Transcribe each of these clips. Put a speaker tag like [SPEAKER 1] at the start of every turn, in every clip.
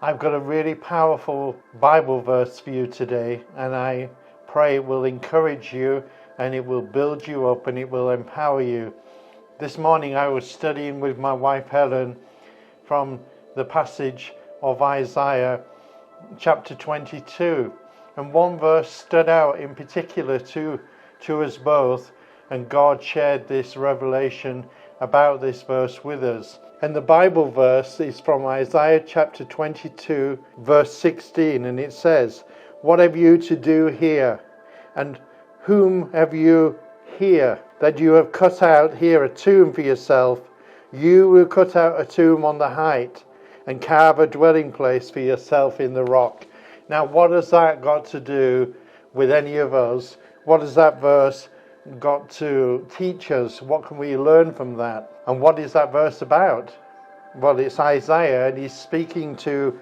[SPEAKER 1] I've got a really powerful Bible verse for you today, and I pray it will encourage you and it will build you up and it will empower you. This morning I was studying with my wife Helen from the passage of Isaiah chapter 22, and one verse stood out in particular to us both, and God shared this revelation about this verse with us. And the Bible verse is from Isaiah chapter 22 verse 16, and it says, "What have you to do here? And whom have you here, that you have cut out here a tomb for yourself? You who cut out a tomb on the height, and carve a dwelling place for yourself in the rock." Now, what has that got to do with any of us? What has that verse got to teach us? What can we learn from that? And what is that verse about? Well, it's Isaiah, and he's speaking to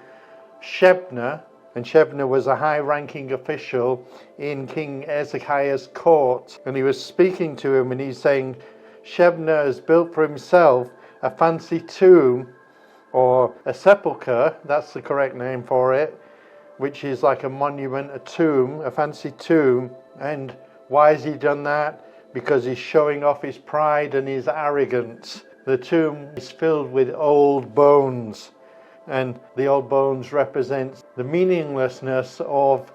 [SPEAKER 1] Shebna, and Shebna was a high-ranking official in King Hezekiah's court, and he was speaking to him, and he's saying, Shebna has built for himself a fancy tomb, or a sepulchre, that's the correct name for it, which is like a monument, a tomb, a fancy tomb. And why has he done that? Because he's showing off his pride and his arrogance. The tomb is filled with old bones, and the old bones represent the meaninglessness of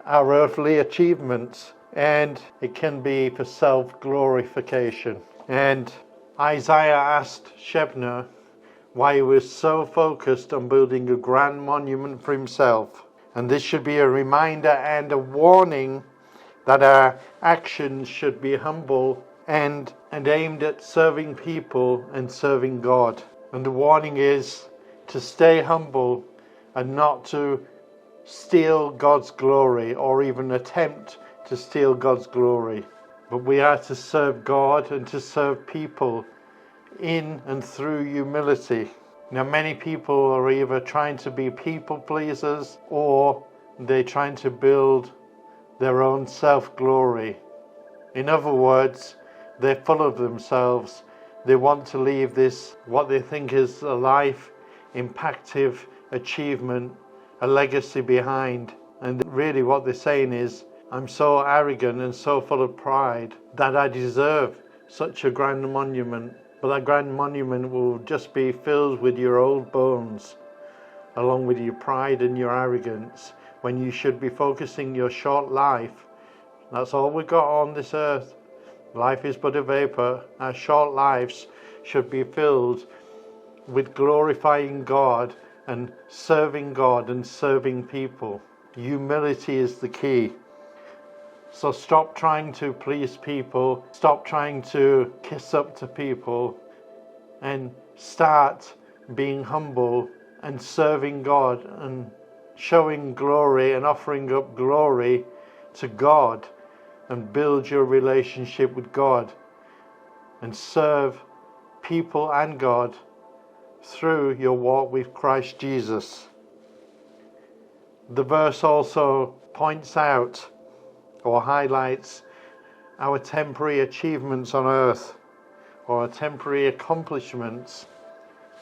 [SPEAKER 1] our earthly achievements, and it can be for self-glorification. And Isaiah asked Shebna why he was so focused on building a grand monument for himself. And this should be a reminder and a warning that our actions should be humble and aimed at serving people and serving God. And the warning is to stay humble and not to steal God's glory or even attempt to steal God's glory. But we are to serve God and to serve people in and through humility. Now, many people are either trying to be people pleasers or they're trying to build their own self-glory. In other words, they're full of themselves. They want to leave this, what they think is a life impactive achievement, a legacy behind. And really what they're saying is, I'm so arrogant and so full of pride that I deserve such a grand monument. But that grand monument will just be filled with your old bones, along with your pride and your arrogance, when you should be focusing your short life. That's all we've got on this earth. Life is but a vapor. Our short lives should be filled with glorifying God and serving people. Humility is the key. So stop trying to please people, stop trying to kiss up to people, and start being humble and serving God and showing glory and offering up glory to God, and build your relationship with God and serve people and God through your walk with Christ Jesus. The verse also points out or highlights our temporary achievements on earth, or temporary accomplishments.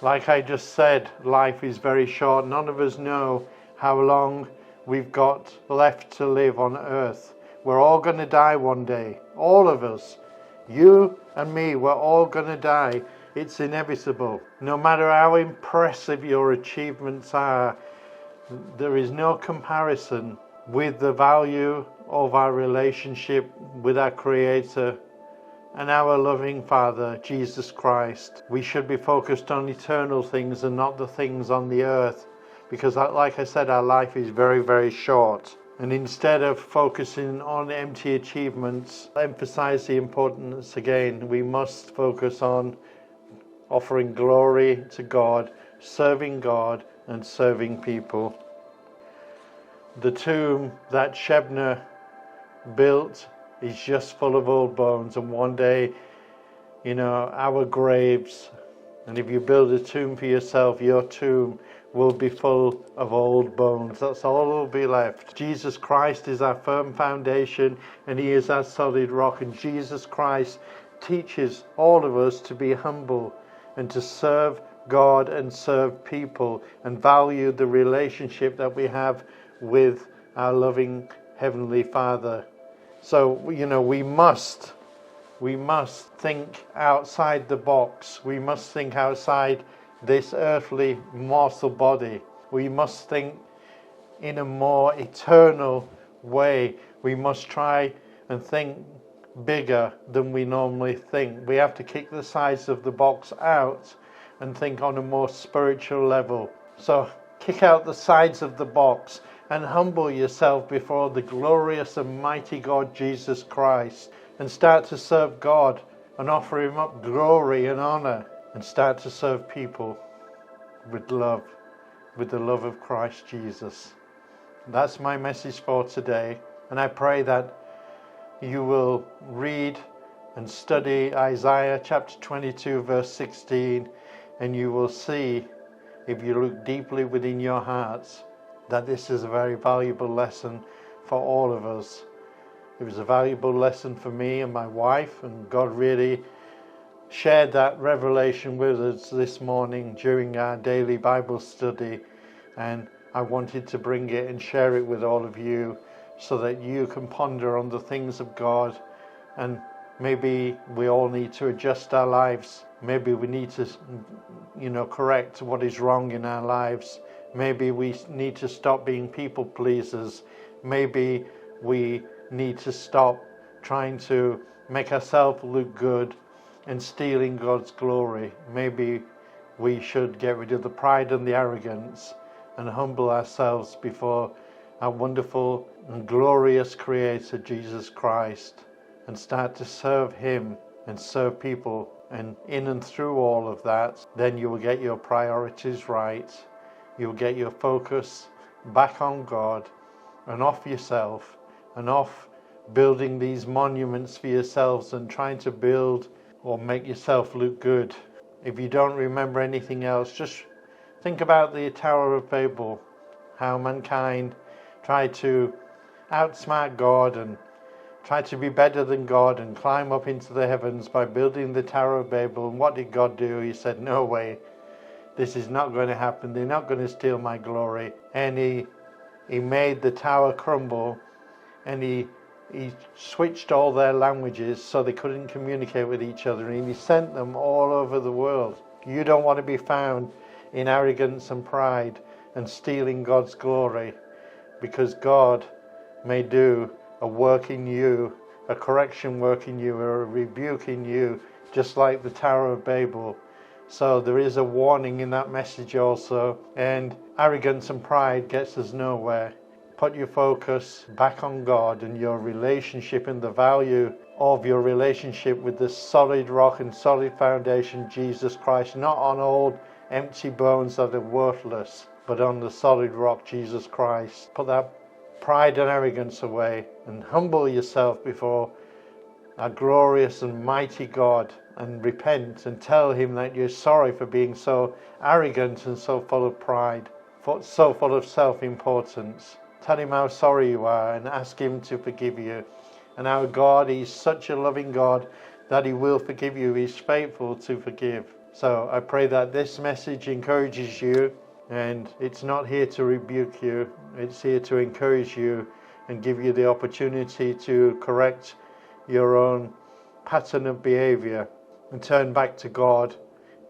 [SPEAKER 1] Like I just said, life is very short. None of us know how long we've got left to live on earth. We're all going to die one day. All of us. You and me, we're all going to die. It's inevitable. No matter how impressive your achievements are, there is no comparison with the value of our relationship with our Creator and our loving Father, Jesus Christ. We should be focused on eternal things and not the things on the earth, because like I said, our life is very, very short. And instead of focusing on empty achievements, emphasize the importance again. We must focus on offering glory to God, and serving people. The tomb that Shebna built is just full of old bones, and one day, our graves, and if you build a tomb for yourself, your tomb will be full of old bones. That's all will be left. Jesus Christ is our firm foundation, and He is our solid rock, and Jesus Christ teaches all of us to be humble and to serve God and serve people and value the relationship that we have with our loving Heavenly Father. So, we must think outside the box. We must think outside this earthly mortal body. We must think in a more eternal way. We must try and think bigger than we normally think. We have to kick the sides of the box out and think on a more spiritual level. So kick out the sides of the box and humble yourself before the glorious and mighty God Jesus Christ, and start to serve God and offer him up glory and honor, and start to serve people with love, with the love of Christ Jesus. That's my message for today, and I pray that you will read and study Isaiah chapter 22 verse 16, and you will see, if you look deeply within your hearts, that this is a very valuable lesson for all of us. It was a valuable lesson for me and my wife, and God really shared that revelation with us this morning during our daily Bible study, and I wanted to bring it and share it with all of you so that you can ponder on the things of God. And maybe we all need to adjust our lives. Maybe we need to correct what is wrong in our lives. Maybe we need to stop being people pleasers. Maybe we need to stop trying to make ourselves look good and stealing God's glory. Maybe we should get rid of the pride and the arrogance and humble ourselves before our wonderful and glorious Creator, Jesus Christ, and start to serve him and serve people. And in and through all of that, then you will get your priorities right. You'll get your focus back on God and off yourself, and off building these monuments for yourselves and trying to build or make yourself look good. If you don't remember anything else, just think about the Tower of Babel, how mankind tried to outsmart God and tried to be better than God and climb up into the heavens by building the Tower of Babel. And what did God do? He said, no way, this is not going to happen. They're not going to steal my glory. And he made the tower crumble, and he switched all their languages so they couldn't communicate with each other, and he sent them all over the world. You don't want to be found in arrogance and pride and stealing God's glory, because God may do a work in you, a correction work in you, or a rebuke in you, just like the Tower of Babel. So there is a warning in that message also, and arrogance and pride gets us nowhere. Put your focus back on God and your relationship and the value of your relationship with the solid rock and solid foundation, Jesus Christ, not on old empty bones that are worthless, but on the solid rock, Jesus Christ. Put that pride and arrogance away and humble yourself before our glorious and mighty God, and repent and tell him that you're sorry for being so arrogant and so full of pride, so full of self-importance. Tell him how sorry you are and ask him to forgive you. And our God, he's such a loving God that he will forgive you. He's faithful to forgive. So I pray that this message encourages you, and it's not here to rebuke you. It's here to encourage you and give you the opportunity to correct your own pattern of behavior and turn back to God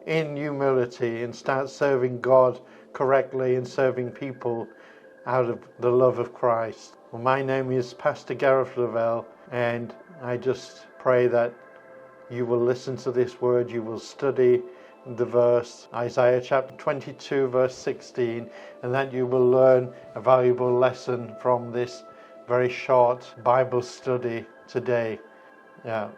[SPEAKER 1] in humility and start serving God correctly and serving people out of the love of Christ. Well, my name is Pastor Gareth Lavelle, and I just pray that you will listen to this word, you will study the verse, Isaiah chapter 22 verse 16, and that you will learn a valuable lesson from this very short Bible study today.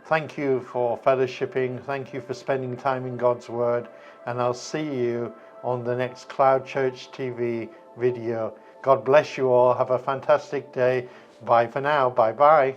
[SPEAKER 1] Thank you for fellowshipping, thank you for spending time in God's Word, and I'll see you on the next CloudChurch TV video. God bless you all. Have a fantastic day. Bye for now. Bye-bye.